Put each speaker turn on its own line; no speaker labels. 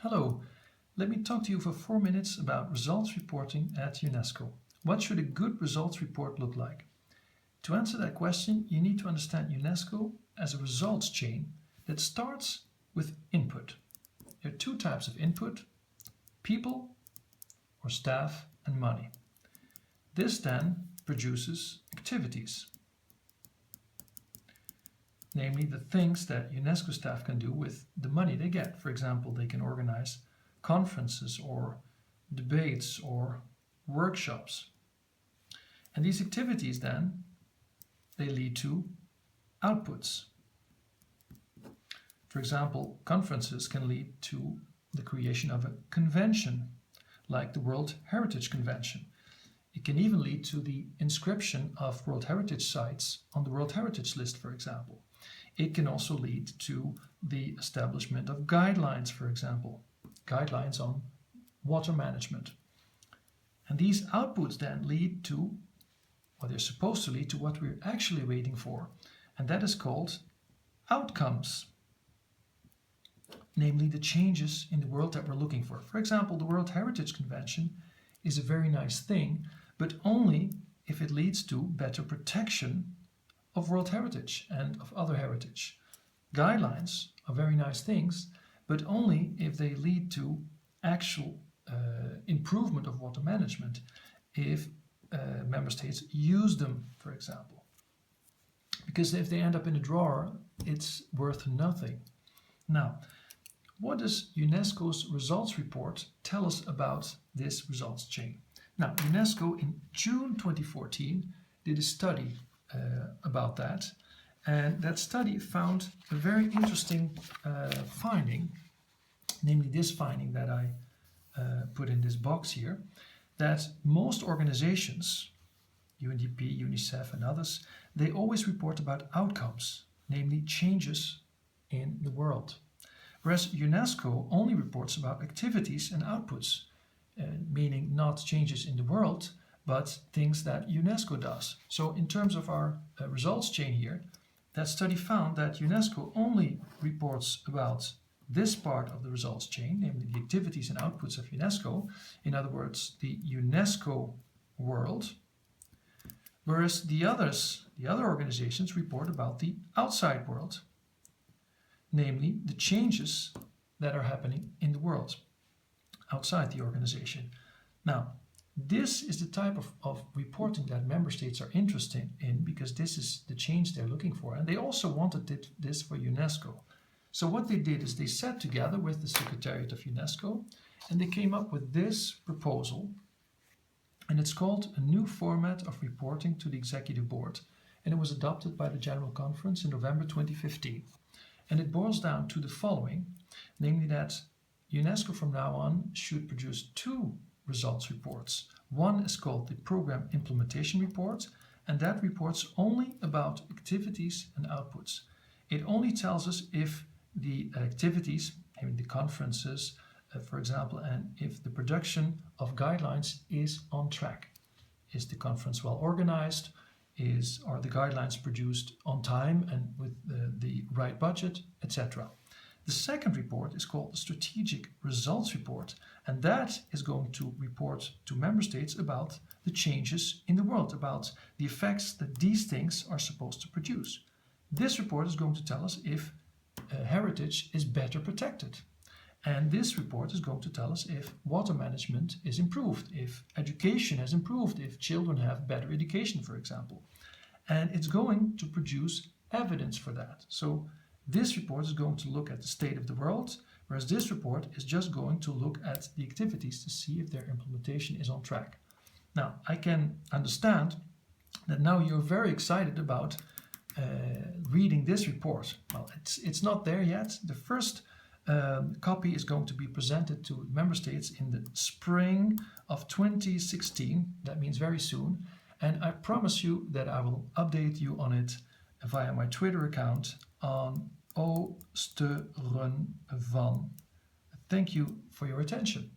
Hello, let me talk to you for 4 minutes about results reporting at UNESCO. What should a good results report look like? To answer that question, you need to understand UNESCO as a results chain that starts with input. There are two types of input: people or staff and money. This then produces activities, namely the things that UNESCO staff can do with the money they get. For example, they can organize conferences or debates or workshops. And these activities then, they lead to outputs. For example, conferences can lead to the creation of a convention, like the World Heritage Convention. It can even lead to the inscription of World Heritage sites on the World Heritage List, for example. It can also lead to the establishment of guidelines, for example, guidelines on water management. And these outputs then lead to, or they're supposed to lead to, what we're actually waiting for, and that is called outcomes, namely the changes in the world that we're looking for. For example, the World Heritage Convention is a very nice thing, but only if it leads to better protection of world heritage and of other heritage. Guidelines are very nice things, but only if they lead to actual improvement of water management, if member states use them, for example. Because if they end up in a drawer, it's worth nothing. Now, what does UNESCO's results report tell us about this results chain? Now, UNESCO in June 2014 did a study about that, and that study found a very interesting finding, namely this finding that I put in this box here, that most organizations, UNDP, UNICEF and others, they always report about outcomes, namely changes in the world. Whereas UNESCO only reports about activities and outputs, meaning not changes in the world, but things that UNESCO does. So in terms of our results chain here, that study found that UNESCO only reports about this part of the results chain, namely the activities and outputs of UNESCO, in other words, the UNESCO world, whereas the other organizations report about the outside world, namely the changes that are happening in the world outside the organization. Now, this is the type of reporting that member states are interested in, because this is the change they're looking for. And they also wanted this for UNESCO. So what they did is they sat together with the Secretariat of UNESCO and they came up with this proposal. And it's called a new format of reporting to the Executive Board. And it was adopted by the General Conference in November 2015. And it boils down to the following, namely that UNESCO from now on should produce two results reports. One is called the Program Implementation Report, and that reports only about activities and outputs. It only tells us if the activities, I mean the conferences, for example, and if the production of guidelines is on track. Is the conference well organized? Are the guidelines produced on time and with the right budget, etc. The second report is called the Strategic Results Report, and that is going to report to member states about the changes in the world, about the effects that these things are supposed to produce. This report is going to tell us if heritage is better protected. And this report is going to tell us if water management is improved, if education has improved, if children have better education, for example. And it's going to produce evidence for that. So this report is going to look at the state of the world, whereas this report is just going to look at the activities to see if their implementation is on track. Now, I can understand that now you're very excited about reading this report. Well, it's not there yet. The first copy is going to be presented to member states in the spring of 2016. That means very soon. And I promise you that I will update you on it via my Twitter account on Oosteren van. Thank you for your attention.